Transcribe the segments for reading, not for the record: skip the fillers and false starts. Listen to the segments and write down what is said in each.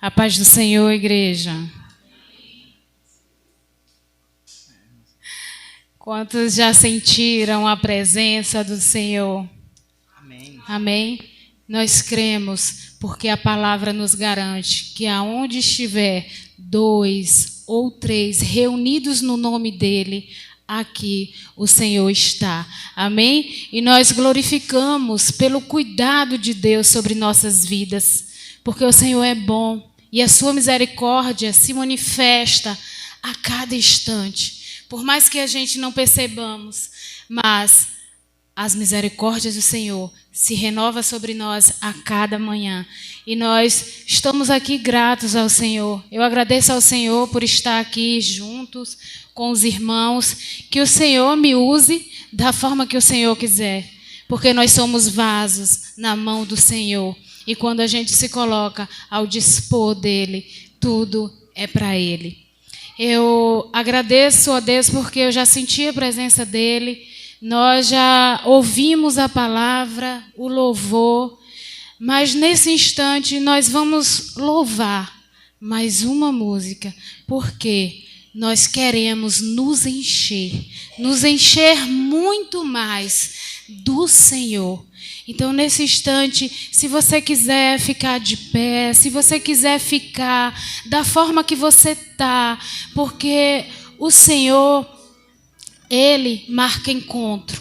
A paz do Senhor, igreja. Quantos já sentiram a presença do Senhor? Amém. Amém? Nós cremos, porque a palavra nos garante que aonde estiver 2 ou 3 reunidos no nome dele, aqui o Senhor está. Amém? E nós glorificamos pelo cuidado de Deus sobre nossas vidas, porque o Senhor é bom e a sua misericórdia se manifesta a cada instante. Por mais que a gente não percebamos, mas as misericórdias do Senhor se renovam sobre nós a cada manhã. E nós estamos aqui gratos ao Senhor. Eu agradeço ao Senhor por estar aqui juntos com os irmãos. Que o Senhor me use da forma que o Senhor quiser. Porque nós somos vasos na mão do Senhor. E quando a gente se coloca ao dispor dele, tudo é para ele. Eu agradeço a Deus porque eu já senti a presença dele. Nós já ouvimos a palavra, o louvor, mas nesse instante nós vamos louvar mais uma música, porque nós queremos nos encher muito mais do Senhor. Então, nesse instante, se você quiser ficar de pé, se você quiser ficar da forma que você está, porque o Senhor, Ele marca encontro.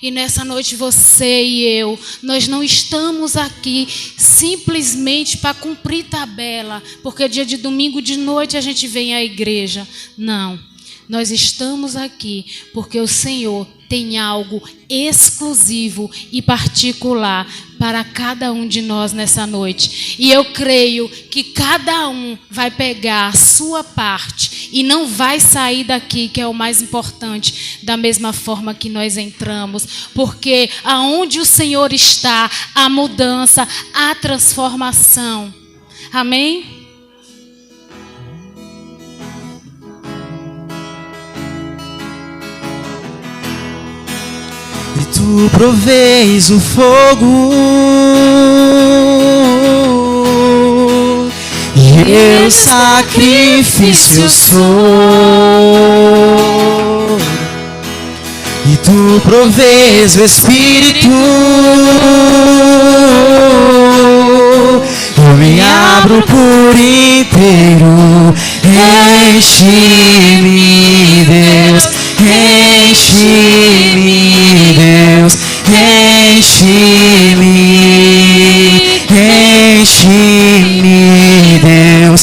E nessa noite você e eu, nós não estamos aqui simplesmente para cumprir tabela, porque dia de domingo de noite a gente vem à igreja. Não, nós estamos aqui porque o Senhor tem algo exclusivo e particular para cada um de nós nessa noite. E eu creio que cada um vai pegar a sua parte e não vai sair daqui, que é o mais importante, da mesma forma que nós entramos. Porque aonde o Senhor está, há mudança, há transformação. Amém? E tu provês o fogo, e eu sacrifício sou. E tu provês o Espírito, eu me abro por inteiro. Enche-me, Deus, enche-me, Deus, enche-me, enche-me, Deus,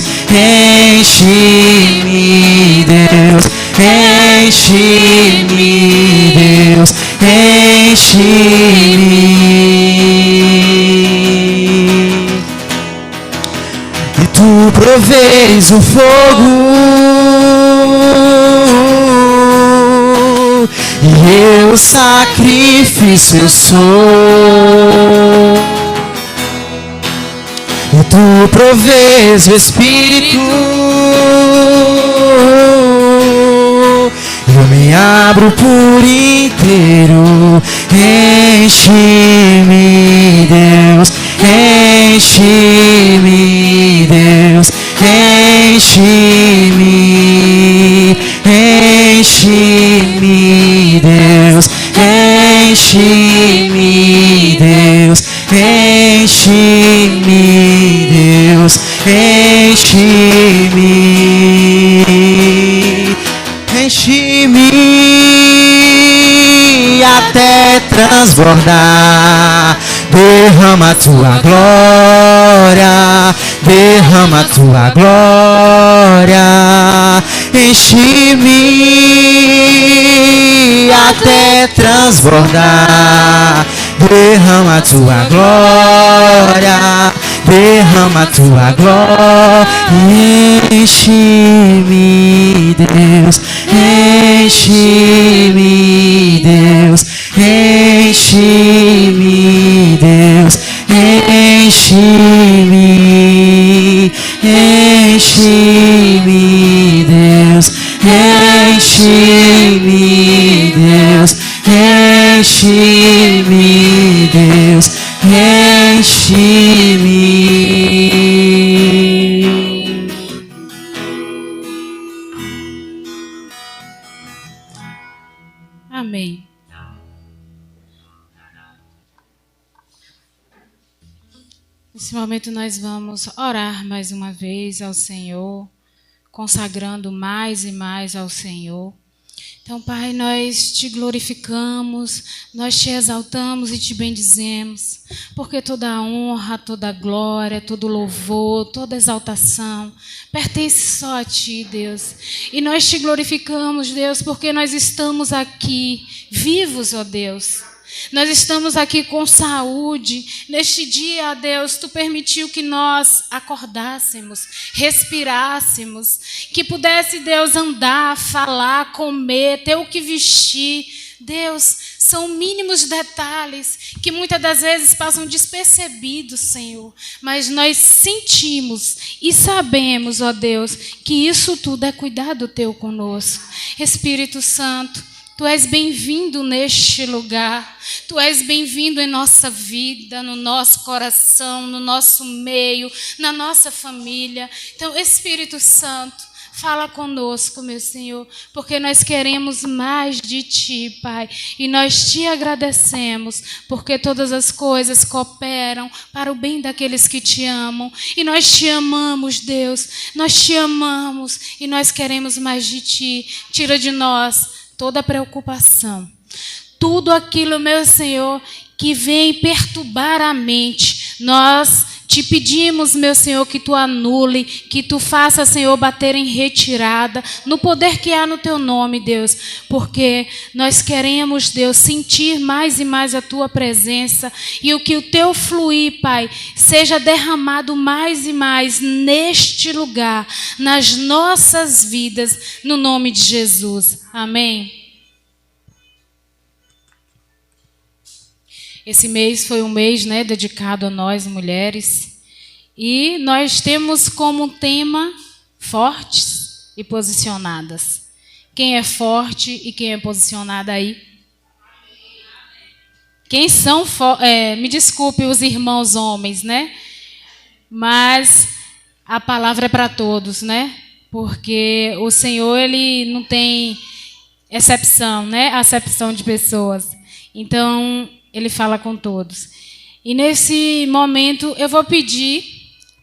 enche-me, Deus, enche-me, Deus, enche-me. E tu provês o fogo, e eu sacrifício eu sou. E tu provês o Espírito, eu me abro por inteiro. Enche-me, Deus, enche-me, Deus, enche-me, enche-me, Deus, enche-me, Deus, enche-me, Deus, enche-me, enche-me até transbordar. Derrama a tua glória, derrama a tua glória, enche-me até transbordar. Derrama a tua glória, derrama a tua glória, enche-me, Deus, enche-me, Deus, enche-me, Deus, enche-me, enche-me, Deus, enche-me, Deus, enche-me, Deus, enche-me. Nesse momento nós vamos orar mais uma vez ao Senhor, consagrando mais e mais ao Senhor. Então, Pai, nós te glorificamos, nós te exaltamos e te bendizemos, porque toda a honra, toda a glória, todo louvor, toda exaltação pertence só a Ti, Deus. E nós te glorificamos, Deus, porque nós estamos aqui vivos, ó Deus. Nós estamos aqui com saúde. Neste dia, Deus, Tu permitiu que nós acordássemos, respirássemos, que pudesse, Deus, andar, falar, comer, ter o que vestir. Deus, são mínimos detalhes que muitas das vezes passam despercebidos, Senhor. Mas nós sentimos e sabemos, ó Deus, que isso tudo é cuidado Teu conosco. Espírito Santo, Tu és bem-vindo neste lugar, Tu és bem-vindo em nossa vida, no nosso coração, no nosso meio, na nossa família. Então, Espírito Santo, fala conosco, meu Senhor, porque nós queremos mais de Ti, Pai. E nós Te agradecemos, porque todas as coisas cooperam para o bem daqueles que Te amam. E nós Te amamos, Deus, nós Te amamos e nós queremos mais de Ti. Tira de nós toda preocupação, tudo aquilo, meu Senhor, que vem perturbar a mente. Nós Te pedimos, meu Senhor, que Tu anule, que Tu faça, Senhor, bater em retirada, no poder que há no Teu nome, Deus, porque nós queremos, Deus, sentir mais e mais a Tua presença e o que o Teu fluir, Pai, seja derramado mais e mais neste lugar, nas nossas vidas, no nome de Jesus. Amém. Esse mês foi um mês, dedicado a nós, mulheres. E nós temos como tema fortes e posicionadas. Quem é forte e quem é posicionada aí? Quem são me desculpe os irmãos homens, Mas a palavra é para todos, Porque o Senhor, Ele não tem exceção, acepção de pessoas. Então, Ele fala com todos. E nesse momento eu vou pedir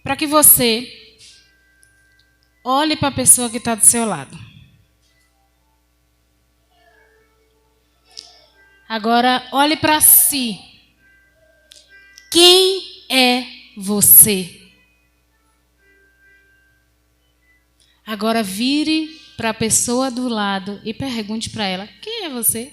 para que você olhe para a pessoa que está do seu lado. Agora, olhe para si. Quem é você? Agora, vire para a pessoa do lado e pergunte para ela: quem é você?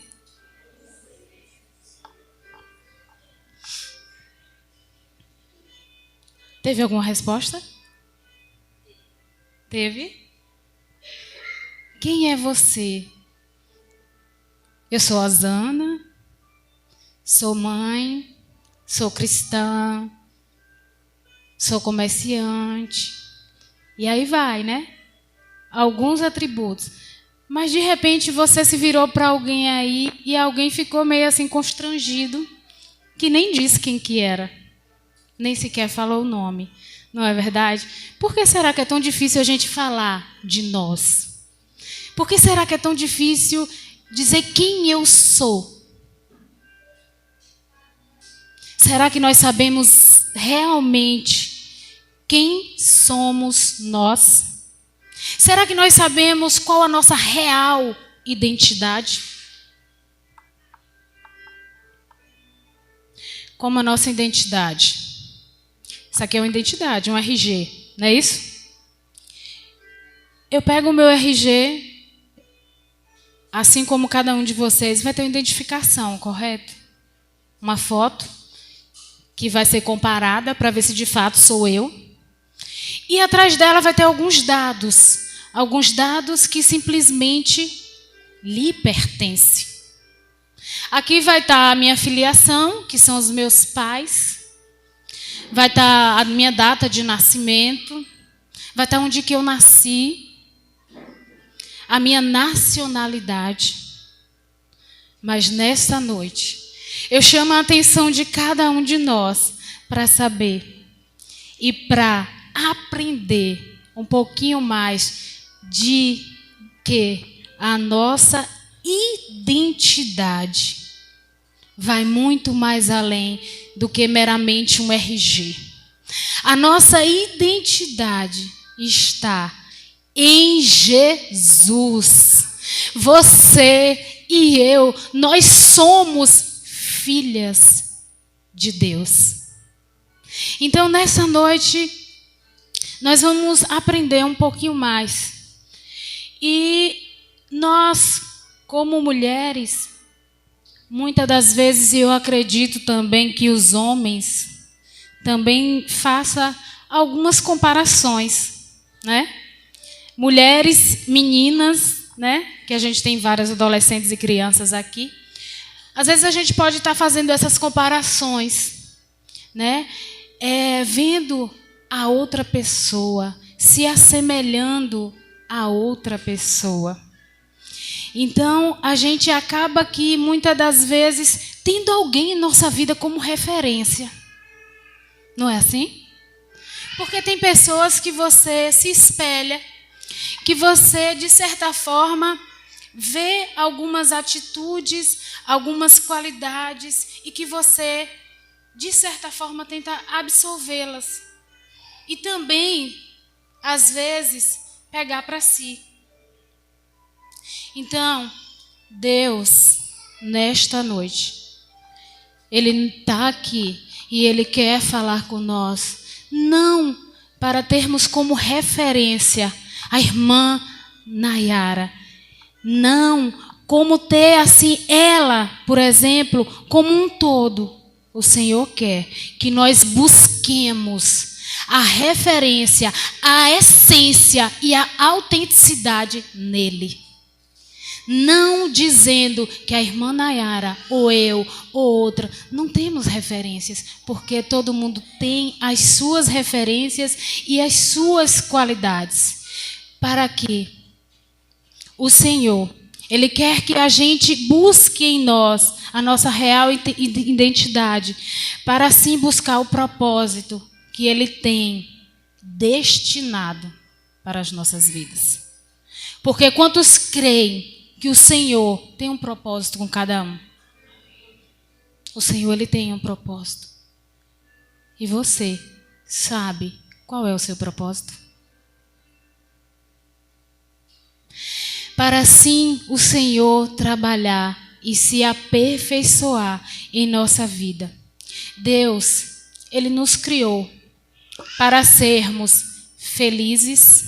Teve alguma resposta? Teve? Quem é você? Eu sou a Zana, sou mãe, sou cristã, sou comerciante. E aí vai, Alguns atributos. Mas de repente você se virou para alguém aí e alguém ficou meio assim constrangido, que nem disse quem que era. Nem sequer falou o nome, não é verdade? Por que será que é tão difícil a gente falar de nós? Por que será que é tão difícil dizer quem eu sou? Será que nós sabemos realmente quem somos nós? Será que nós sabemos qual a nossa real identidade? Como a nossa identidade? Isso aqui é uma identidade, um RG, não é isso? Eu pego o meu RG, assim como cada um de vocês, vai ter uma identificação, correto? Uma foto que vai ser comparada para ver se de fato sou eu. E atrás dela vai ter alguns dados que simplesmente lhe pertencem. Aqui vai estar a minha filiação, que são os meus pais. Vai estar a minha data de nascimento. Vai estar onde que eu nasci. A minha nacionalidade. Mas nesta noite, eu chamo a atenção de cada um de nós para saber e para aprender um pouquinho mais de que a nossa identidade vai muito mais além do que meramente um RG. A nossa identidade está em Jesus. Você e eu, nós somos filhas de Deus. Então, nessa noite, nós vamos aprender um pouquinho mais. E nós, como mulheres, muitas das vezes eu acredito também que os homens também façam algumas comparações, né? Mulheres, meninas, né? Que a gente tem várias adolescentes e crianças aqui. Às vezes a gente pode estar fazendo essas comparações, né? Vendo a outra pessoa, se assemelhando a outra pessoa. Então, a gente acaba que, muitas das vezes, tendo alguém em nossa vida como referência. Não é assim? Porque tem pessoas que você se espelha, que você, de certa forma, vê algumas atitudes, algumas qualidades, e que você, de certa forma, tenta absorvê-las. E também, às vezes, pegar para si. Então, Deus, nesta noite, Ele está aqui e Ele quer falar com nós, não para termos como referência a irmã Nayara, não como ter assim ela, por exemplo, como um todo. O Senhor quer que nós busquemos a referência, a essência e a autenticidade nele. Não dizendo que a irmã Nayara, ou eu, ou outra, não temos referências, porque todo mundo tem as suas referências e as suas qualidades. Para que o Senhor, Ele quer que a gente busque em nós a nossa real identidade, para assim buscar o propósito que Ele tem destinado para as nossas vidas. Porque quantos creem que o Senhor tem um propósito com cada um? O Senhor, Ele tem um propósito. E você sabe qual é o seu propósito? Para assim o Senhor trabalhar e se aperfeiçoar em nossa vida. Deus, Ele nos criou para sermos felizes.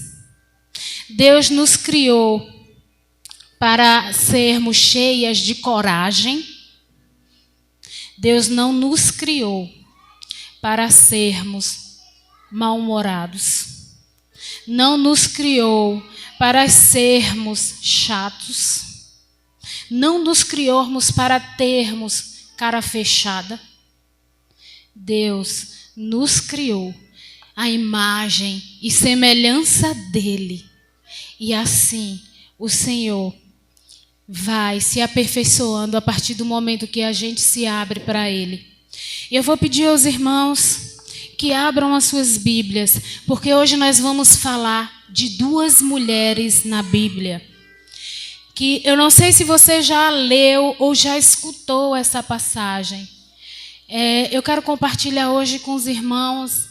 Deus nos criou para sermos cheias de coragem. Deus não nos criou para sermos mal-humorados. Não nos criou para sermos chatos. Não nos criamos para termos cara fechada. Deus nos criou à imagem e semelhança dele. E assim, o Senhor vai se aperfeiçoando a partir do momento que a gente se abre para Ele. E eu vou pedir aos irmãos que abram as suas Bíblias, porque hoje nós vamos falar de duas mulheres na Bíblia. Que eu não sei se você já leu ou já escutou essa passagem. Eu quero compartilhar hoje com os irmãos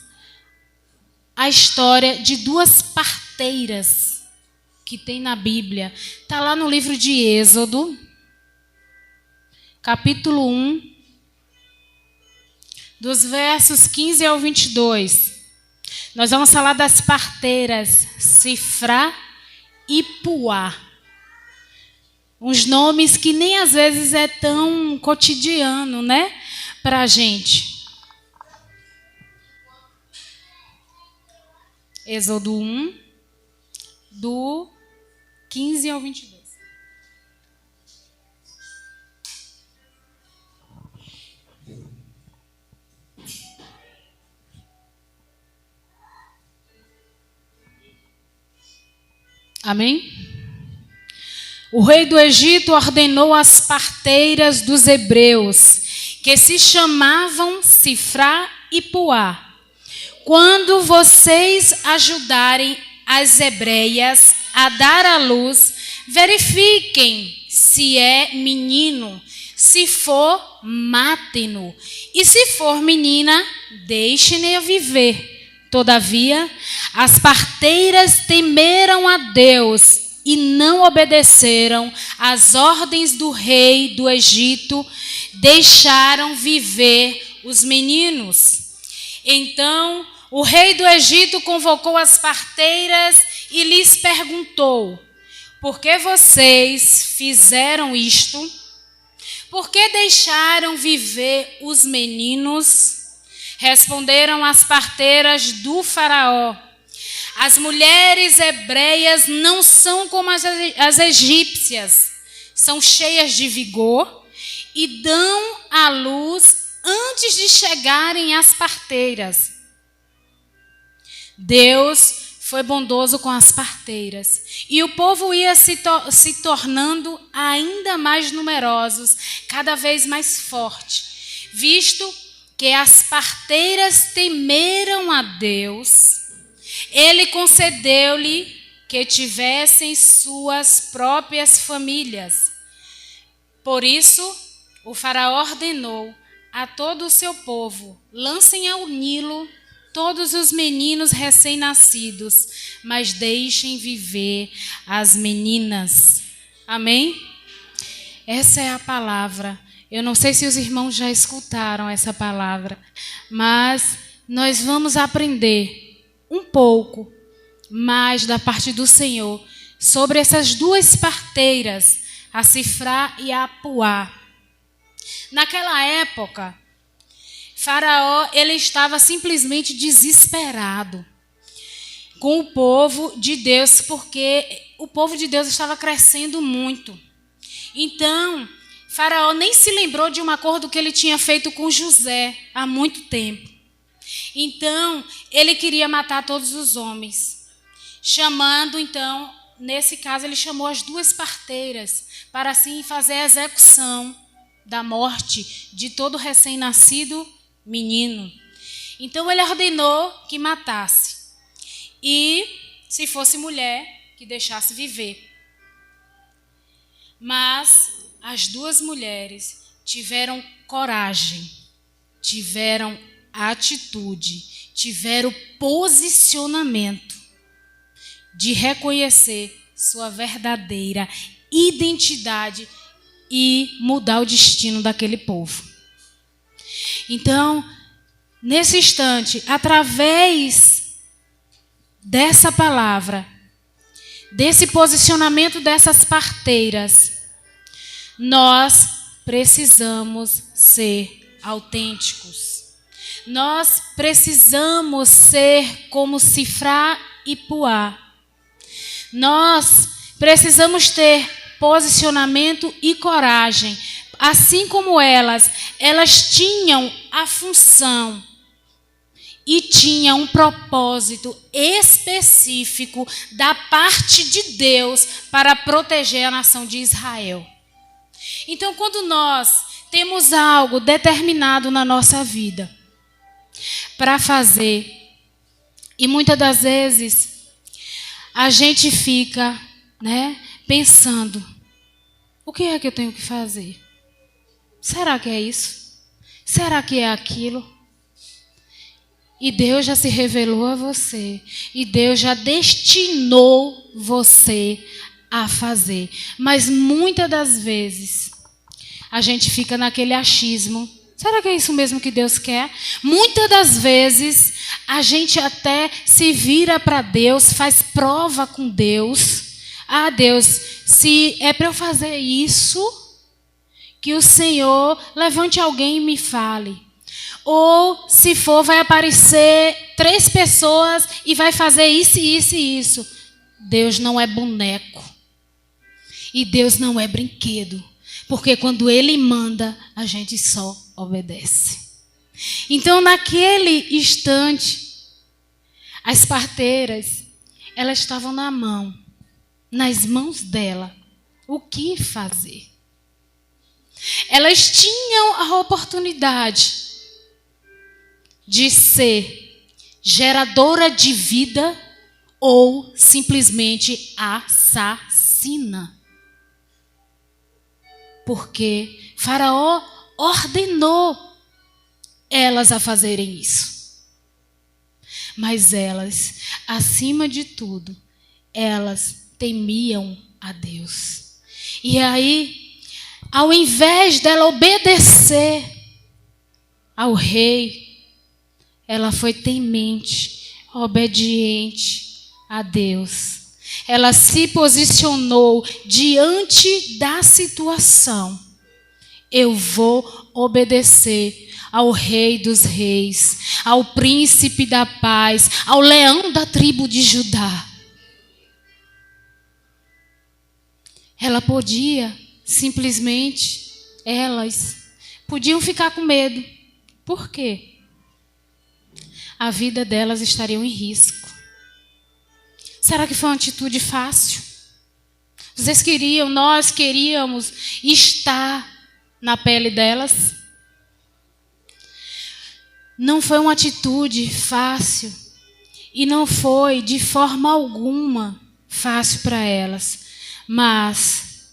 a história de duas parteiras que tem na Bíblia. Está lá no livro de Êxodo, capítulo 1, dos versos 15 ao 22. Nós vamos falar das parteiras Sifrá e Puá. Uns nomes que nem às vezes é tão cotidiano, né, para a gente. Êxodo 1, do 15 ao 22. Amém? O rei do Egito ordenou às parteiras dos hebreus, que se chamavam Sifrá e Puá: quando vocês ajudarem as hebreias a dar à luz, verifiquem se é menino, Se for, matem-no. E se for menina, deixem-na viver. Todavia, as parteiras temeram a Deus e não obedeceram às ordens do rei do Egito, deixaram viver os meninos. Então, o rei do Egito convocou as parteiras e lhes perguntou: por que vocês fizeram isto? Por que deixaram viver os meninos? Responderam as parteiras do faraó: as mulheres hebreias não são como as egípcias, são cheias de vigor e dão à luz antes de chegarem às parteiras. Deus foi bondoso com as parteiras, e o povo ia se tornando ainda mais numerosos, cada vez mais forte, visto que as parteiras temeram a Deus. Ele concedeu-lhe que tivessem suas próprias famílias. Por isso, o faraó ordenou a todo o seu povo: lancem ao Nilo todos os meninos recém-nascidos, mas deixem viver as meninas. Amém? Essa é a palavra. Eu não sei se os irmãos já escutaram essa palavra, mas nós vamos aprender um pouco mais da parte do Senhor sobre essas duas parteiras, a Sifrá e a Puá. Naquela época, Faraó, ele estava simplesmente desesperado com o povo de Deus, porque o povo de Deus estava crescendo muito. Então, Faraó nem se lembrou de um acordo que ele tinha feito com José há muito tempo. Então, ele queria matar todos os homens. Nesse caso, ele chamou as duas parteiras para assim fazer a execução da morte de todo recém-nascido menino. Então, ele ordenou que matasse. E, se fosse mulher, que deixasse viver. Mas as duas mulheres tiveram coragem, tiveram atitude, tiveram posicionamento de reconhecer sua verdadeira identidade e mudar o destino daquele povo. Então, nesse instante, através dessa palavra, desse posicionamento dessas parteiras, nós precisamos ser autênticos. Nós precisamos ser como Sifrá e Puá. Nós precisamos ter posicionamento e coragem. Assim como elas tinham a função e tinham um propósito específico da parte de Deus para proteger a nação de Israel. Então, quando nós temos algo determinado na nossa vida para fazer, e muitas das vezes a gente fica, pensando: o que é que eu tenho que fazer? Será que é isso? Será que é aquilo? E Deus já se revelou a você, e Deus já destinou você a fazer. Mas muitas das vezes a gente fica naquele achismo: será que é isso mesmo que Deus quer? Muitas das vezes a gente até se vira para Deus, faz prova com Deus. Ah, Deus, se é para eu fazer isso, que o Senhor levante alguém e me fale. Ou, se for, vai aparecer 3 pessoas e vai fazer isso, isso e isso. Deus não é boneco. E Deus não é brinquedo. Porque quando Ele manda, a gente só obedece. Então, naquele instante, as parteiras, elas estavam nas mãos dela, o que fazer. Elas tinham a oportunidade de ser geradora de vida ou simplesmente assassina. Porque Faraó ordenou elas a fazerem isso. Mas elas, acima de tudo, elas temiam a Deus. E aí, ao invés dela obedecer ao rei, ela foi temente, obediente a Deus. Ela se posicionou diante da situação. Eu vou obedecer ao Rei dos Reis, ao Príncipe da Paz, ao Leão da tribo de Judá. Ela podia, simplesmente, elas podiam ficar com medo. Por quê? A vida delas estaria em risco. Será que foi uma atitude fácil? Vocês queriam, nós queríamos estar na pele delas? Não foi uma atitude fácil e não foi de forma alguma fácil para elas. Mas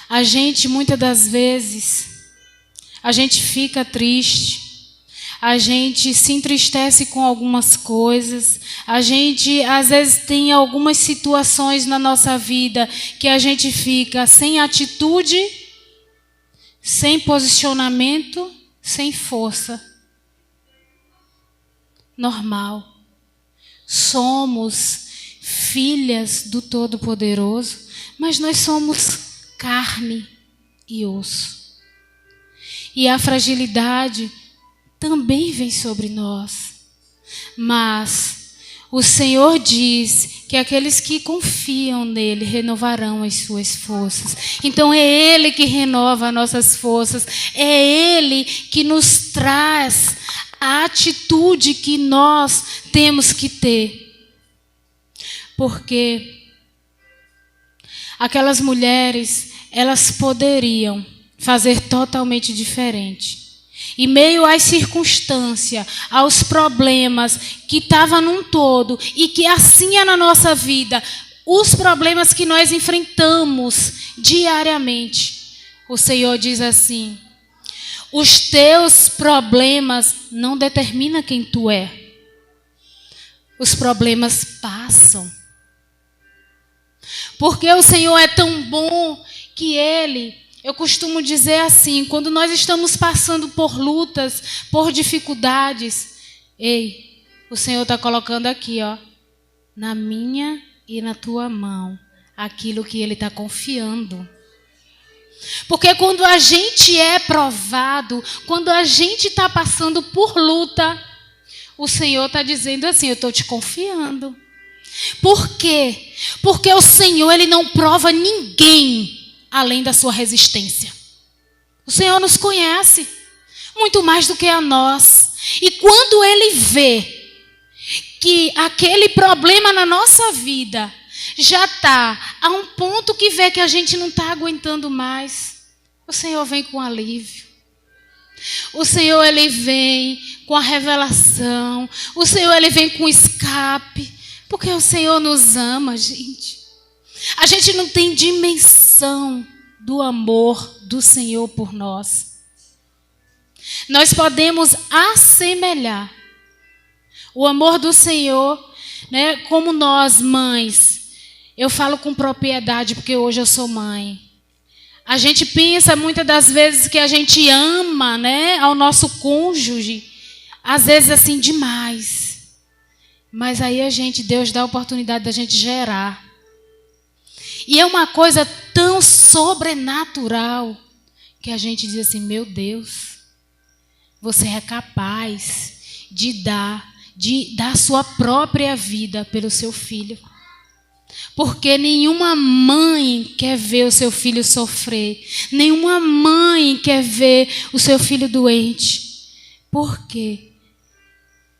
a gente, muitas das vezes, a gente fica triste. A gente se entristece com algumas coisas. A gente, às vezes, tem algumas situações na nossa vida que a gente fica sem atitude, sem posicionamento, sem força. Normal. Somos filhas do Todo-Poderoso, mas nós somos carne e osso. E a fragilidade também vem sobre nós. Mas o Senhor diz que aqueles que confiam nele renovarão as suas forças. Então é Ele que renova nossas forças. É Ele que nos traz a atitude que nós temos que ter. Porque aquelas mulheres, elas poderiam fazer totalmente diferente. Em meio às circunstâncias, aos problemas que estavam num todo e que assim é na nossa vida, os problemas que nós enfrentamos diariamente. O Senhor diz assim: os teus problemas não determinam quem tu é. Os problemas passam. Porque o Senhor é tão bom que Ele... Eu costumo dizer assim, quando nós estamos passando por lutas, por dificuldades, ei, o Senhor está colocando aqui, ó, na minha e na tua mão, aquilo que Ele está confiando. Porque quando a gente é provado, quando a gente está passando por luta, o Senhor está dizendo assim, eu estou te confiando. Por quê? Porque o Senhor, Ele não prova ninguém além da sua resistência. O Senhor nos conhece muito mais do que a nós. E quando Ele vê que aquele problema na nossa vida já está a um ponto que vê que a gente não está aguentando mais, o Senhor vem com alívio. O Senhor, Ele vem com a revelação. O Senhor, Ele vem com escape. Porque o Senhor nos ama, gente. A gente não tem dimensão do amor do Senhor por nós. Nós podemos assemelhar o amor do Senhor, né, como nós, mães. Eu falo com propriedade porque hoje eu sou mãe. A gente pensa muitas das vezes que a gente ama, né, ao nosso cônjuge, às vezes assim demais. Mas aí Deus dá a oportunidade da gente gerar. E é uma coisa tão sobrenatural que a gente diz assim, meu Deus, você é capaz de dar sua própria vida pelo seu filho. Porque nenhuma mãe quer ver o seu filho sofrer. Nenhuma mãe quer ver o seu filho doente. Por quê?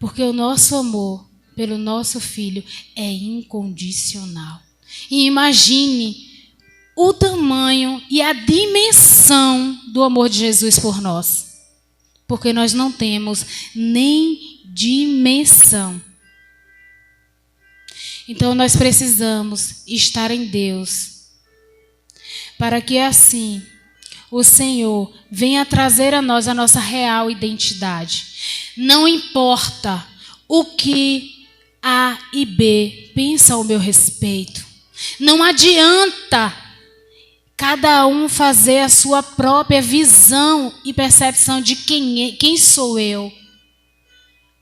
Porque o nosso amor pelo nosso filho é incondicional. E imagine o tamanho e a dimensão do amor de Jesus por nós. Porque nós não temos nem dimensão. Então nós precisamos estar em Deus. Para que assim o Senhor venha trazer a nós a nossa real identidade. Não importa o que A e B pensam ao meu respeito. Não adianta cada um fazer a sua própria visão e percepção de quem sou eu.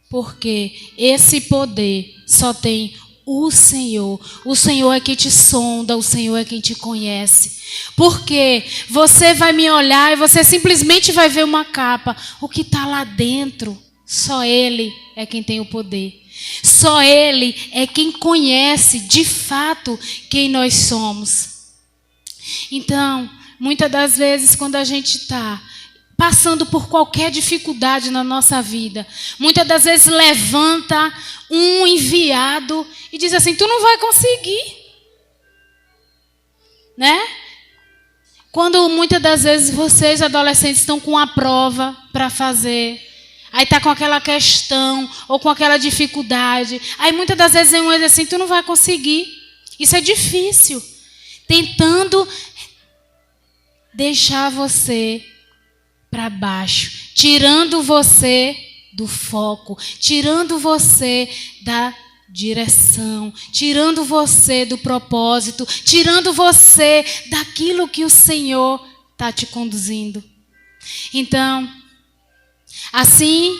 Porque esse poder só tem o Senhor. O Senhor é quem te sonda, o Senhor é quem te conhece. Porque você vai me olhar e você simplesmente vai ver uma capa. O que está lá dentro, só Ele é quem tem o poder. Só Ele é quem conhece de fato quem nós somos. Então, muitas das vezes quando a gente está passando por qualquer dificuldade na nossa vida, muitas das vezes levanta um enviado e diz assim, tu não vai conseguir. Né? Quando muitas das vezes vocês, adolescentes, estão com a prova para fazer, aí está com aquela questão ou com aquela dificuldade, aí muitas das vezes vem um assim, tu não vai conseguir. Isso é difícil. Tentando deixar você para baixo, tirando você do foco, tirando você da direção, tirando você do propósito, tirando você daquilo que o Senhor está te conduzindo. Então, assim,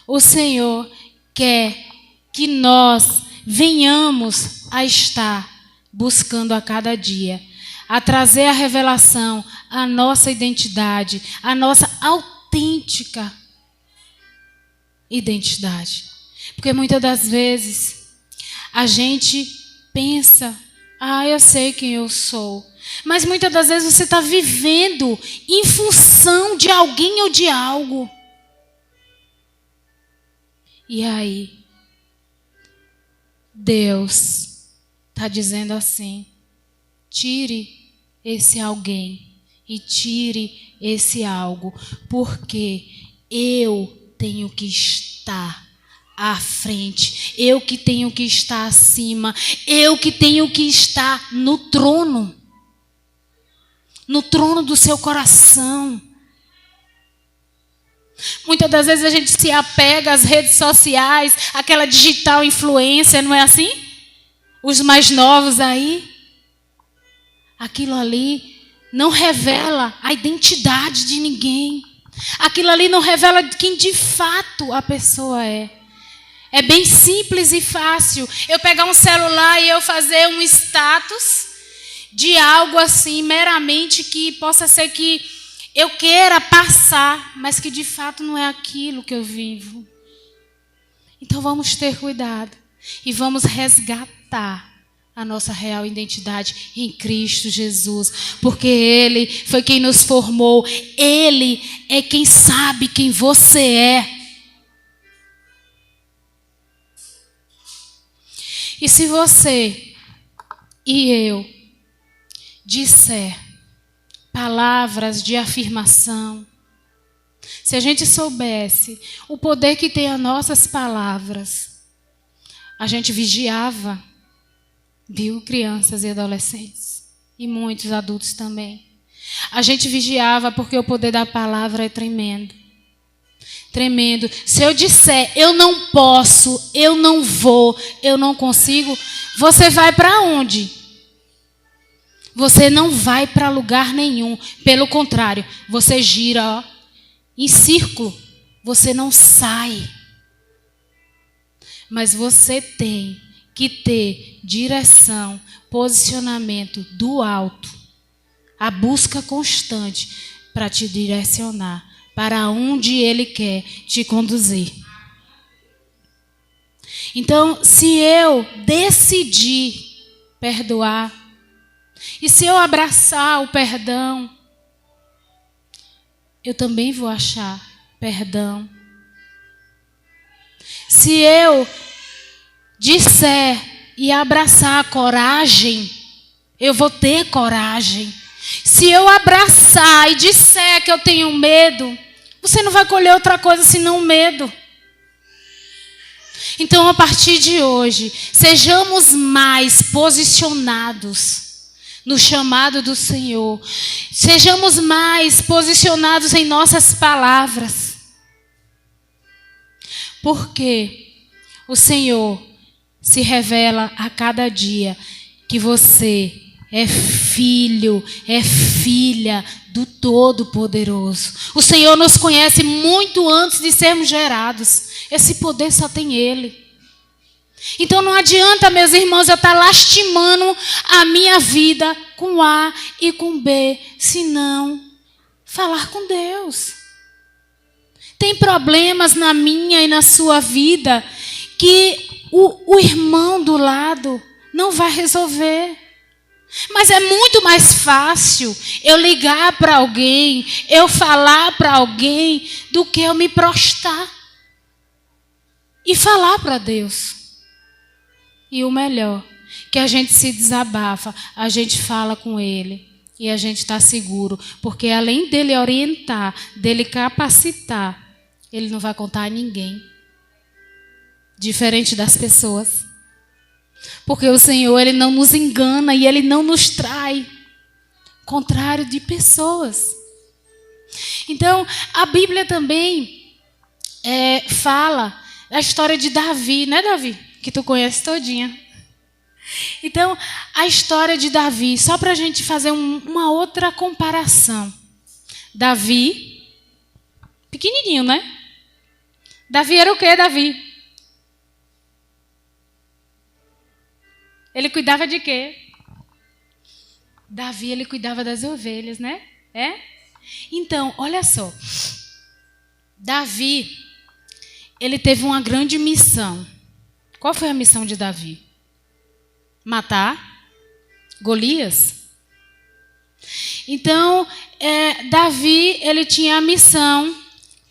o Senhor quer que nós venhamos a estar buscando a cada dia, a trazer a revelação, a nossa identidade, a nossa autêntica identidade. Porque muitas das vezes a gente pensa, eu sei quem eu sou. Mas muitas das vezes você está vivendo em função de alguém ou de algo. E aí, Deus está dizendo assim, tire esse alguém e tire esse algo, porque eu tenho que estar à frente, eu que tenho que estar acima, eu que tenho que estar no trono do seu coração. Muitas das vezes a gente se apega às redes sociais, aquela digital influência, não é assim? Os mais novos aí. Aquilo ali não revela a identidade de ninguém. Aquilo ali não revela quem de fato a pessoa é. É bem simples e fácil eu pegar um celular e eu fazer um status de algo assim, meramente que possa ser que eu queira passar, mas que de fato não é aquilo que eu vivo. Então vamos ter cuidado e vamos resgatar a nossa real identidade em Cristo Jesus, porque Ele foi quem nos formou, Ele é quem sabe quem você é. E se você e eu disser palavras de afirmação, se a gente soubesse o poder que tem as nossas palavras, a gente vigiava, viu, crianças e adolescentes, e muitos adultos também. A gente vigiava porque o poder da palavra é tremendo. Tremendo. Se eu disser, eu não posso, eu não vou, eu não consigo, você vai para onde? Você não vai para lugar nenhum. Pelo contrário, você gira em círculo. Você não sai. Mas você tem que ter direção, posicionamento do alto, a busca constante para te direcionar para onde Ele quer te conduzir. Então, se eu decidir perdoar, e se eu abraçar o perdão, eu também vou achar perdão. Se eu disser e abraçar a coragem, eu vou ter coragem. Se eu abraçar e disser que eu tenho medo, você não vai colher outra coisa senão medo. Então, a partir de hoje, sejamos mais posicionados no chamado do Senhor. Sejamos mais posicionados em nossas palavras. Porque o Senhor se revela a cada dia que você é filho, é filha do Todo-Poderoso. O Senhor nos conhece muito antes de sermos gerados. Esse poder só tem Ele. Então não adianta, meus irmãos, eu estar lastimando a minha vida com A e com B, senão falar com Deus. Tem problemas na minha e na sua vida que o irmão do lado não vai resolver. Mas é muito mais fácil eu ligar para alguém, eu falar para alguém, do que eu me prostrar e falar para Deus. E o melhor, que a gente se desabafa, a gente fala com Ele e a gente está seguro. Porque além dele orientar, dele capacitar, Ele não vai contar a ninguém. Diferente das pessoas. Porque o Senhor, Ele não nos engana e Ele não nos trai. Contrário de pessoas. Então, a Bíblia também fala a história de Davi, né, Davi? Que tu conhece todinha. Então, a história de Davi, só para a gente fazer uma outra comparação. Davi, pequenininho, né? Davi era o quê, Davi? Ele cuidava de quê? Davi, ele cuidava das ovelhas, né? Então, olha só. Davi, ele teve uma grande missão. Qual foi a missão de Davi? Matar Golias. Então, Davi, ele tinha a missão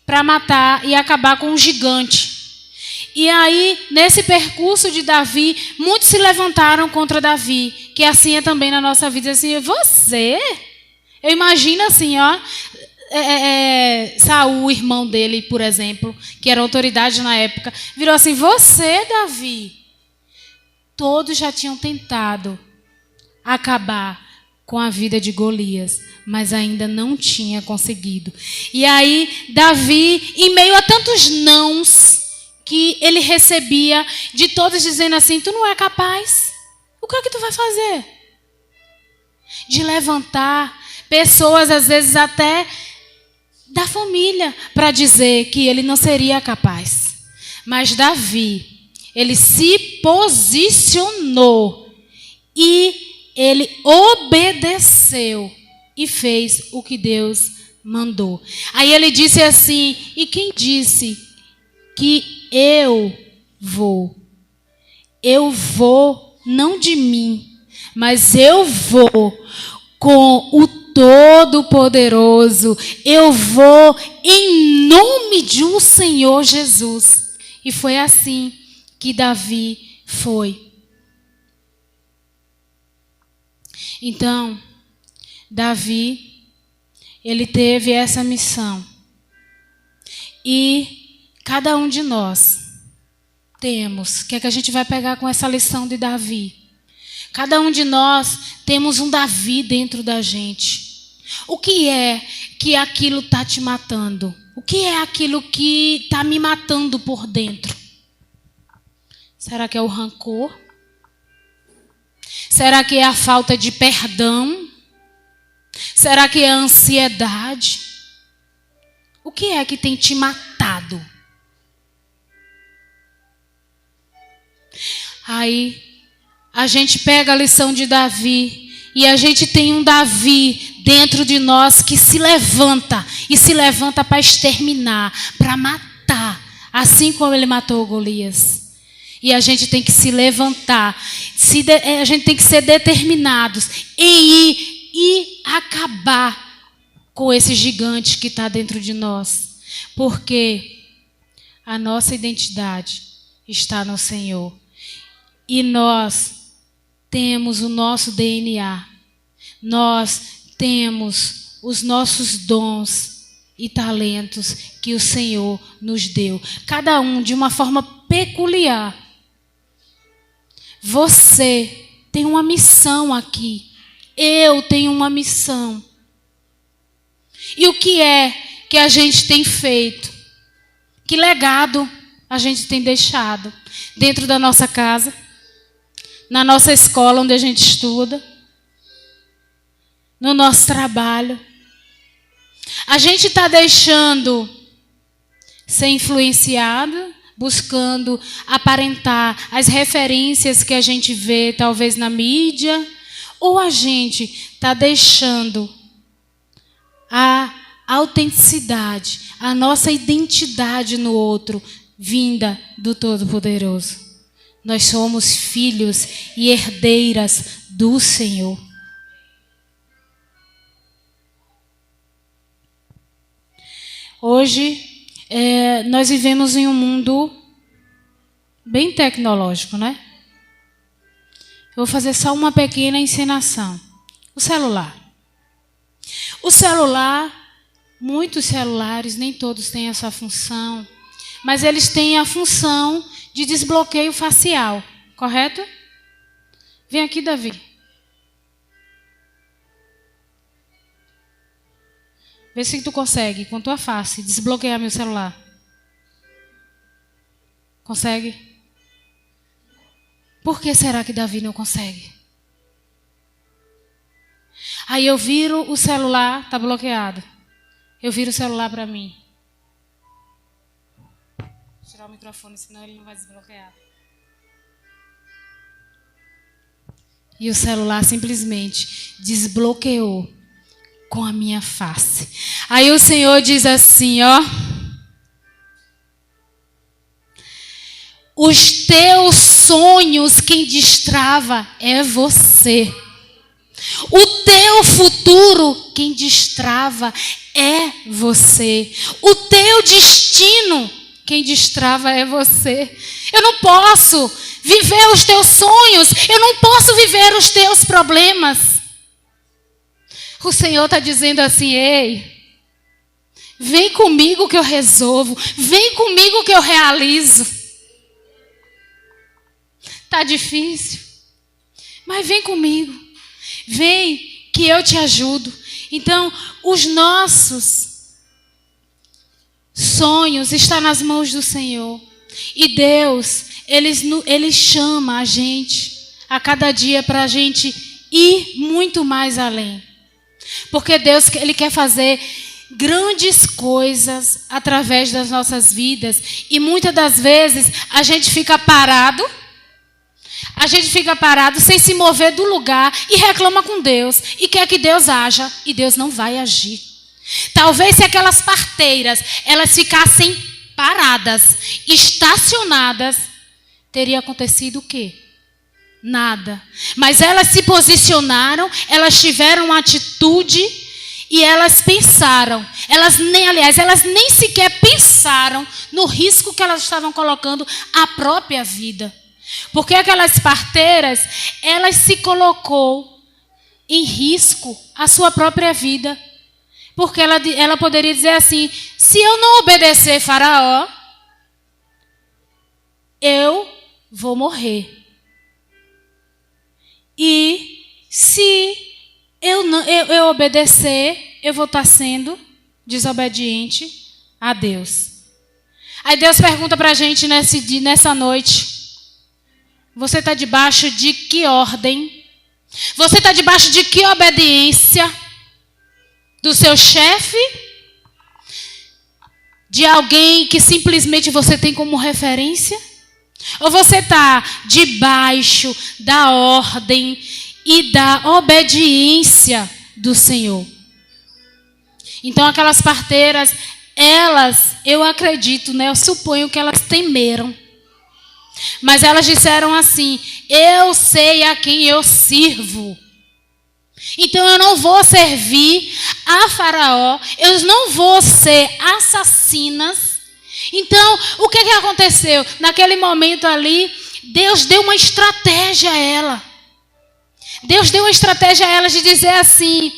para matar e acabar com um gigante. E aí, nesse percurso de Davi, muitos se levantaram contra Davi, que assim é também na nossa vida. Assim, você? Eu imagino assim, ó, Saul, o irmão dele, por exemplo, que era autoridade na época, virou assim, você, Davi? Todos já tinham tentado acabar com a vida de Golias, mas ainda não tinha conseguido. E aí, Davi, em meio a tantos nãos que ele recebia, de todos dizendo assim, tu não é capaz, o que é que tu vai fazer? De levantar pessoas, às vezes até da família, para dizer que ele não seria capaz. Mas Davi, ele se posicionou e ele obedeceu e fez o que Deus mandou. Aí ele disse assim, e quem disse que eu vou não de mim, mas eu vou com o Todo-Poderoso, eu vou em nome de um Senhor Jesus. E foi assim que Davi foi. Então, Davi, ele teve essa missão. E cada um de nós temos, o que é que a gente vai pegar com essa lição de Davi? Cada um de nós temos um Davi dentro da gente. O que é que aquilo está te matando? O que é aquilo que está me matando por dentro? Será que é o rancor? Será que é a falta de perdão? Será que é a ansiedade? O que é que tem te matado? Aí a gente pega a lição de Davi e a gente tem um Davi dentro de nós que se levanta e se levanta para exterminar, para matar, assim como ele matou Golias. E a gente tem que se levantar, a gente tem que ser determinados em ir e acabar com esse gigante que está dentro de nós. Porque a nossa identidade está no Senhor. E nós temos o nosso DNA. Nós temos os nossos dons e talentos que o Senhor nos deu. Cada um de uma forma peculiar. Você tem uma missão aqui, eu tenho uma missão. E o que é que a gente tem feito? Que legado a gente tem deixado dentro da nossa casa, na nossa escola onde a gente estuda, no nosso trabalho? A gente está deixando ser influenciado, buscando aparentar as referências que a gente vê talvez na mídia, ou a gente está deixando a autenticidade, a nossa identidade no outro, vinda do Todo-Poderoso? Nós somos filhos e herdeiras do Senhor. Hoje, nós vivemos em um mundo bem tecnológico, né? Eu vou fazer só uma pequena encenação. O celular. O celular, muitos celulares, nem todos têm essa função, mas eles têm a função de desbloqueio facial, correto? Vem aqui, Davi. Vê se tu consegue, com tua face, desbloquear meu celular. Consegue? Por que será que Davi não consegue? Aí eu viro o celular, está bloqueado. Eu viro o celular para mim. Vou tirar o microfone, senão ele não vai desbloquear. E o celular simplesmente desbloqueou com a minha face. Aí o Senhor diz assim, ó: os teus sonhos, quem destrava é você. O teu futuro, quem destrava é você. O teu destino, quem destrava é você. Eu não posso viver os teus sonhos, eu não posso viver os teus problemas. O Senhor está dizendo assim: ei, vem comigo que eu resolvo, vem comigo que eu realizo. Está difícil, mas vem comigo, vem que eu te ajudo. Então, os nossos sonhos estão nas mãos do Senhor. E Deus, Ele chama a gente a cada dia para a gente ir muito mais além. Porque Deus, Ele quer fazer grandes coisas através das nossas vidas. E muitas das vezes a gente fica parado. A gente fica parado sem se mover do lugar e reclama com Deus. E quer que Deus haja. E Deus não vai agir. Talvez se aquelas parteiras elas ficassem paradas, estacionadas, teria acontecido o quê? Nada. Mas elas se posicionaram, elas tiveram atitude e elas pensaram. Elas nem sequer pensaram no risco que elas estavam colocando à própria vida. Porque aquelas parteiras, elas se colocou em risco a sua própria vida. Porque ela poderia dizer assim: se eu não obedecer Faraó, eu vou morrer. E se eu obedecer, eu vou estar sendo desobediente a Deus. Aí Deus pergunta para a gente nessa noite: você está debaixo de que ordem? Você está debaixo de que obediência? Do seu chefe? De alguém que simplesmente você tem como referência? Ou você está debaixo da ordem e da obediência do Senhor? Então aquelas parteiras, eu acredito, né? Eu suponho que elas temeram. Mas elas disseram assim: eu sei a quem eu sirvo. Então eu não vou servir a Faraó, eu não vou ser assassinas. Então, o que aconteceu? Naquele momento ali, Deus deu uma estratégia a ela. Deus deu uma estratégia a ela de dizer assim: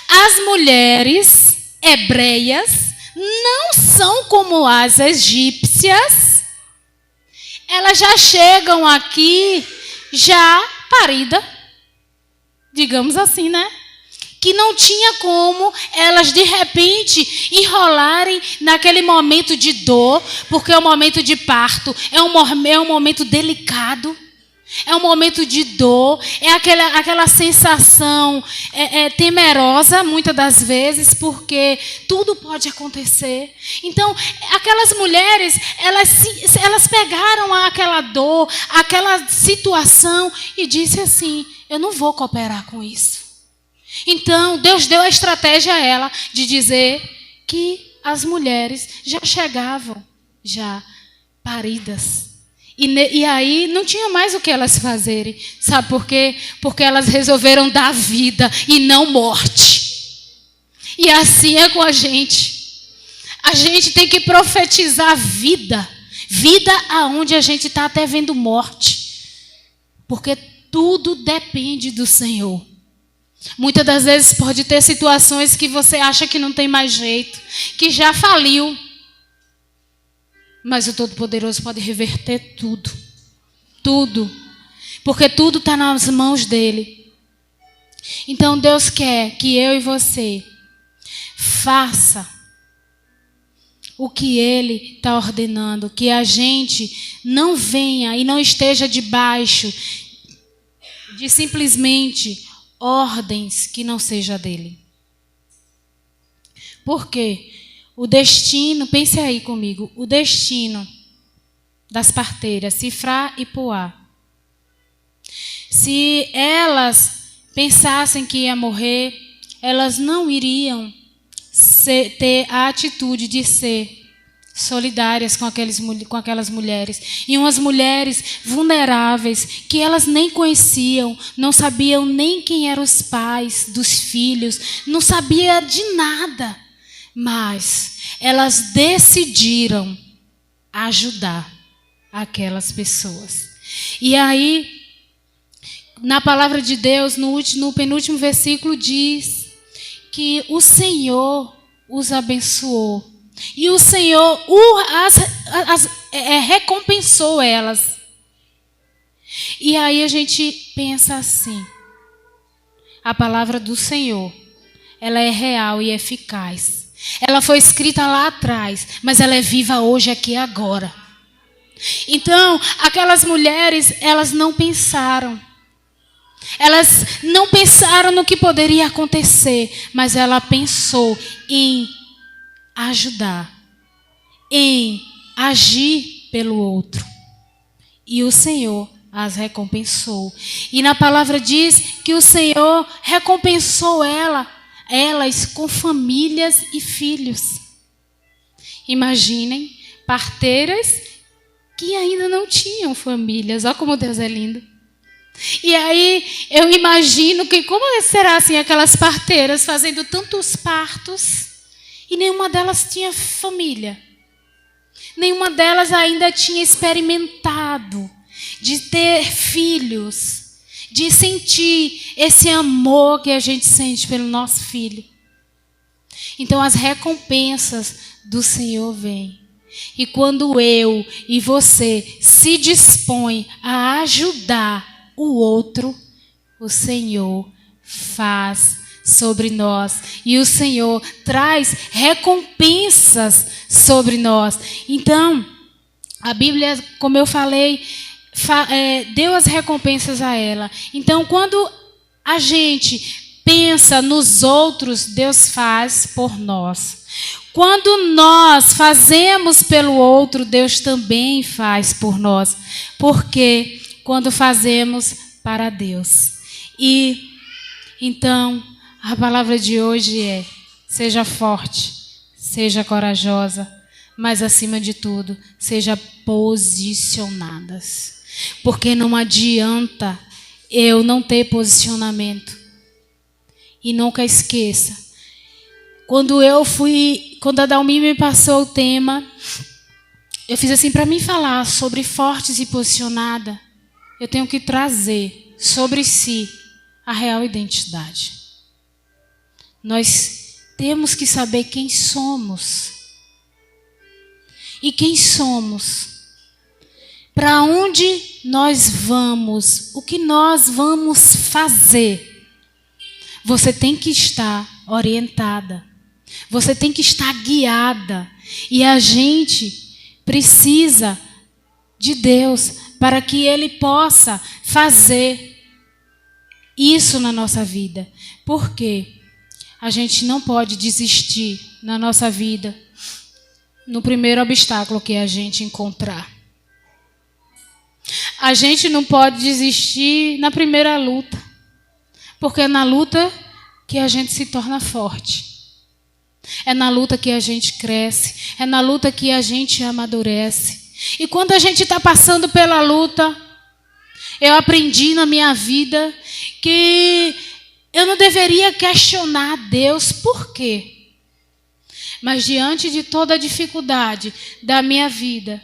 as mulheres hebreias não são como as egípcias. Elas já chegam aqui já parida. digamos assim, né? Que não tinha como elas de repente enrolarem naquele momento de dor, porque o momento de parto é um momento delicado, é um momento de dor, é aquela sensação temerosa, muitas das vezes, porque tudo pode acontecer. Então, aquelas mulheres, elas pegaram aquela dor, aquela situação e disse assim: eu não vou cooperar com isso. Então, Deus deu a estratégia a ela de dizer que as mulheres já chegavam, já paridas. E aí não tinha mais o que elas fazerem. Sabe por quê? Porque elas resolveram dar vida e não morte. E assim é com a gente. A gente tem que profetizar vida. Vida aonde a gente está até vendo morte. Porque tudo depende do Senhor. Muitas das vezes pode ter situações que você acha que não tem mais jeito, que já faliu. Mas o Todo-Poderoso pode reverter tudo. Tudo. Porque tudo está nas mãos dele. Então Deus quer que eu e você faça o que ele está ordenando. Que a gente não venha e não esteja debaixo de simplesmente ordens que não seja dele. Por quê? O destino, pense aí comigo, o destino das parteiras, Sifrá e Puá. Se elas pensassem que ia morrer, elas não iriam ter a atitude de ser solidárias com aquelas mulheres. E umas mulheres vulneráveis que elas nem conheciam, não sabiam nem quem eram os pais dos filhos, não sabia de nada. Mas elas decidiram ajudar aquelas pessoas. E aí, na palavra de Deus, no penúltimo versículo, diz que o Senhor os abençoou. E o Senhor recompensou elas. E aí a gente pensa assim: a palavra do Senhor, ela é real e eficaz. Ela foi escrita lá atrás, mas ela é viva hoje, aqui e agora. Então, aquelas mulheres, elas não pensaram. Elas não pensaram no que poderia acontecer, mas ela pensou em ajudar, em agir pelo outro. E o Senhor as recompensou. E na palavra diz que o Senhor recompensou elas com famílias e filhos. Imaginem, parteiras que ainda não tinham famílias. Olha como Deus é lindo. E aí eu imagino que como será assim aquelas parteiras fazendo tantos partos e nenhuma delas tinha família. Nenhuma delas ainda tinha experimentado de ter filhos, de sentir esse amor que a gente sente pelo nosso filho. Então as recompensas do Senhor vêm. E quando eu e você se dispõe a ajudar o outro, o Senhor faz sobre nós. E o Senhor traz recompensas sobre nós. Então, a Bíblia, como eu falei, deu as recompensas a ela. Então, quando a gente pensa nos outros, Deus faz por nós. Quando nós fazemos pelo outro, Deus também faz por nós. Porque quando fazemos para Deus. E então, a palavra de hoje é: seja forte, seja corajosa, mas acima de tudo, seja posicionadas. Porque não adianta eu não ter posicionamento. E nunca esqueça, quando a Dalmi me passou o tema, eu fiz assim: para mim falar sobre fortes e posicionada, eu tenho que trazer sobre si a real identidade. Nós temos que saber quem somos. E quem somos? Para onde nós vamos? O que nós vamos fazer Você tem que estar orientada. Você tem que estar guiada. E a gente precisa de Deus para que Ele possa fazer isso na nossa vida. Por quê? A gente não pode desistir na nossa vida no primeiro obstáculo que a gente encontrar. A gente não pode desistir na primeira luta, porque é na luta que a gente se torna forte. É na luta que a gente cresce, é na luta que a gente amadurece. E quando a gente está passando pela luta, eu aprendi na minha vida que eu não deveria questionar Deus por quê. Mas diante de toda a dificuldade da minha vida,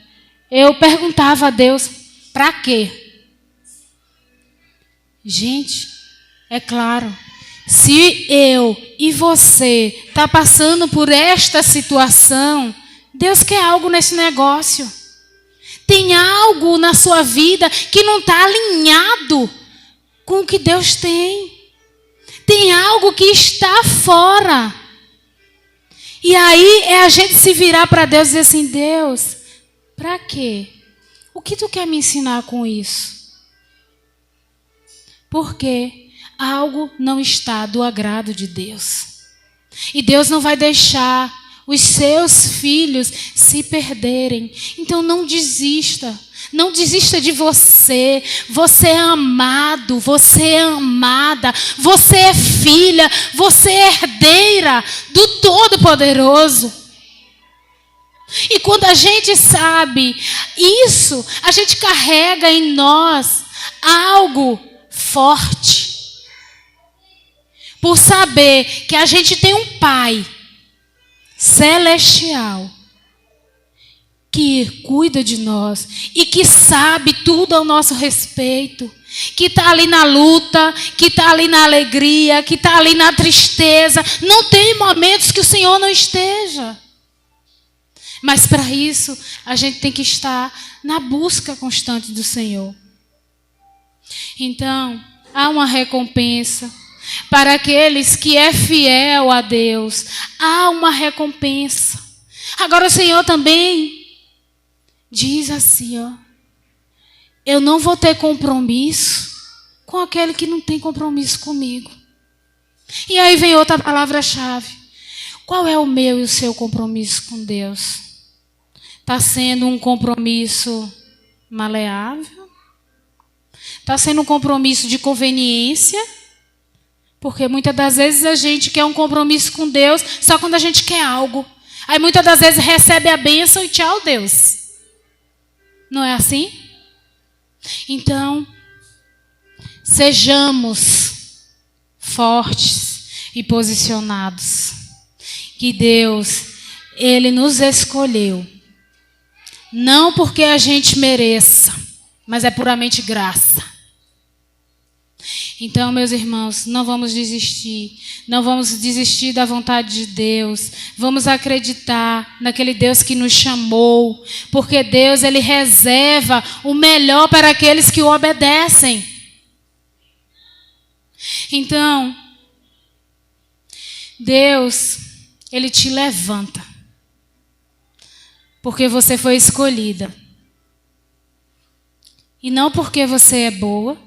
eu perguntava a Deus, para quê? Gente, é claro, se eu e você está passando por esta situação, Deus quer algo nesse negócio. Tem algo na sua vida que não está alinhado com o que Deus tem. Tem algo que está fora. E aí é a gente se virar para Deus e dizer assim, Deus, para quê? O que tu quer me ensinar com isso? Porque algo não está do agrado de Deus. E Deus não vai deixar os seus filhos se perderem. Então não desista. Não desista de você. Você é amado, você é amada, você é filha, você é herdeira do Todo-Poderoso. E quando a gente sabe isso, a gente carrega em nós algo forte. Por saber que a gente tem um Pai celestial que cuida de nós e que sabe tudo ao nosso respeito, que está ali na luta, que está ali na alegria, que está ali na tristeza. Não tem momentos que o Senhor não esteja. Mas para isso, a gente tem que estar na busca constante do Senhor. Então, há uma recompensa. Para aqueles que é fiel a Deus, há uma recompensa. Agora o Senhor também diz assim, ó, eu não vou ter compromisso com aquele que não tem compromisso comigo. E aí vem outra palavra-chave. Qual é o meu e o seu compromisso com Deus? Está sendo um compromisso maleável? Está sendo um compromisso de conveniência? Porque muitas das vezes a gente quer um compromisso com Deus só quando a gente quer algo. Aí muitas das vezes recebe a bênção e tchau, Deus. Não é assim? Então, sejamos fortes e posicionados. Que Deus, Ele nos escolheu. Não porque a gente mereça, mas é puramente graça. Então, meus irmãos, não vamos desistir. Não vamos desistir da vontade de Deus. Vamos acreditar naquele Deus que nos chamou. Porque Deus, Ele reserva o melhor para aqueles que o obedecem. Então, Deus, Ele te levanta. Porque você foi escolhida. E não porque você é boa,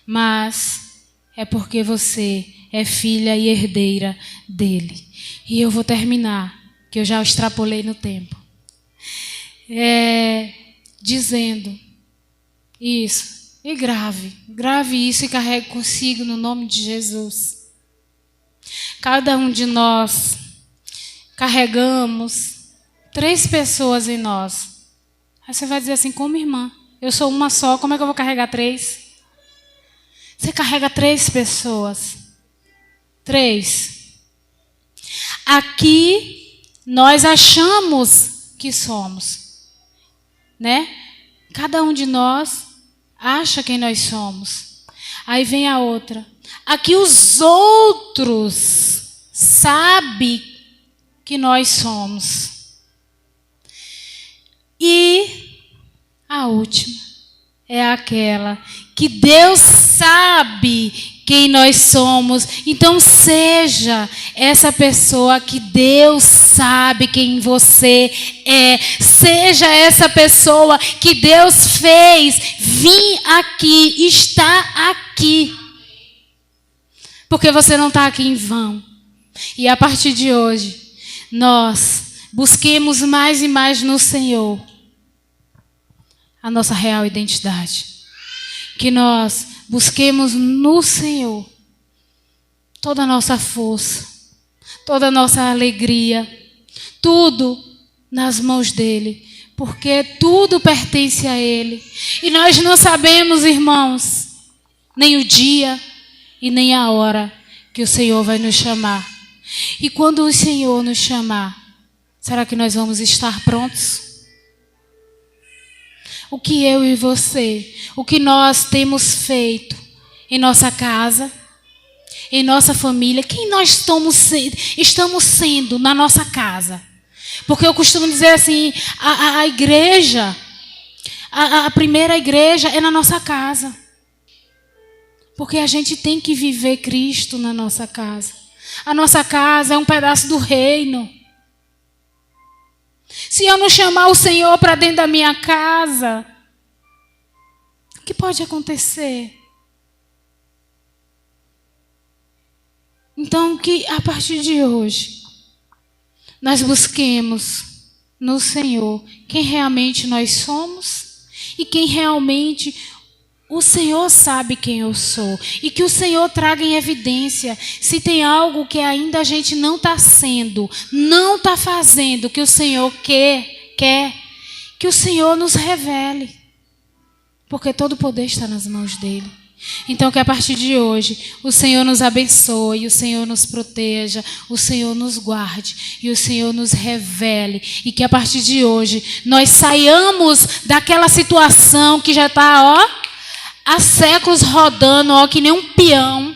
mas é porque você é filha e herdeira dele. E eu vou terminar, que eu já extrapolei no tempo. Dizendo isso. E grave isso e carregue consigo no nome de Jesus. Cada um de nós carregamos 3 pessoas em nós. Aí você vai dizer assim, como irmã? Eu sou uma só, como é que eu vou carregar 3? Você carrega 3 pessoas. 3. Aqui nós achamos que somos, né? Cada um de nós acha quem nós somos. Aí vem a outra. Aqui os outros sabem que nós somos. E a última é aquela que Deus sabe quem nós somos. Então seja essa pessoa que Deus sabe quem você é. Seja essa pessoa que Deus fez vir aqui, está aqui. Porque você não está aqui em vão. E a partir de hoje, nós busquemos mais e mais no Senhor a nossa real identidade. Que nós busquemos no Senhor toda a nossa força, toda a nossa alegria, tudo nas mãos dEle, porque tudo pertence a Ele. E nós não sabemos, irmãos, nem o dia e nem a hora que o Senhor vai nos chamar. E quando o Senhor nos chamar, será que nós vamos estar prontos? O que eu e você, o que nós temos feito em nossa casa, em nossa família, quem nós estamos sendo na nossa casa? Porque eu costumo dizer assim, a igreja, a primeira igreja é na nossa casa. Porque a gente tem que viver Cristo na nossa casa. A nossa casa é um pedaço do reino. Se eu não chamar o Senhor para dentro da minha casa, o que pode acontecer? Então, que a partir de hoje, nós busquemos no Senhor quem realmente nós somos e quem realmente o Senhor sabe quem eu sou. E que o Senhor traga em evidência se tem algo que ainda a gente não está sendo, não está fazendo, que o Senhor quer, que o Senhor nos revele. Porque todo o poder está nas mãos dEle. Então que a partir de hoje o Senhor nos abençoe, o Senhor nos proteja, o Senhor nos guarde e o Senhor nos revele. E que a partir de hoje nós saiamos daquela situação que já está, há séculos rodando, que nem um peão.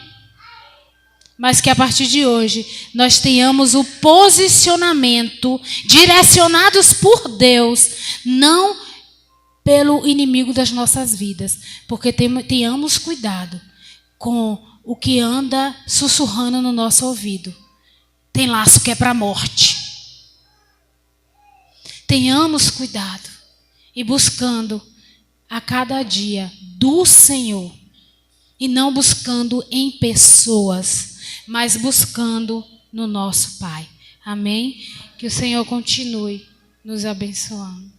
Mas que a partir de hoje nós tenhamos o posicionamento direcionados por Deus, não pelo inimigo das nossas vidas. Porque tenhamos cuidado com o que anda sussurrando no nosso ouvido. Tem laço que é para a morte. Tenhamos cuidado e buscando a cada dia do Senhor. E não buscando em pessoas, mas buscando no nosso Pai. Amém? Que o Senhor continue nos abençoando.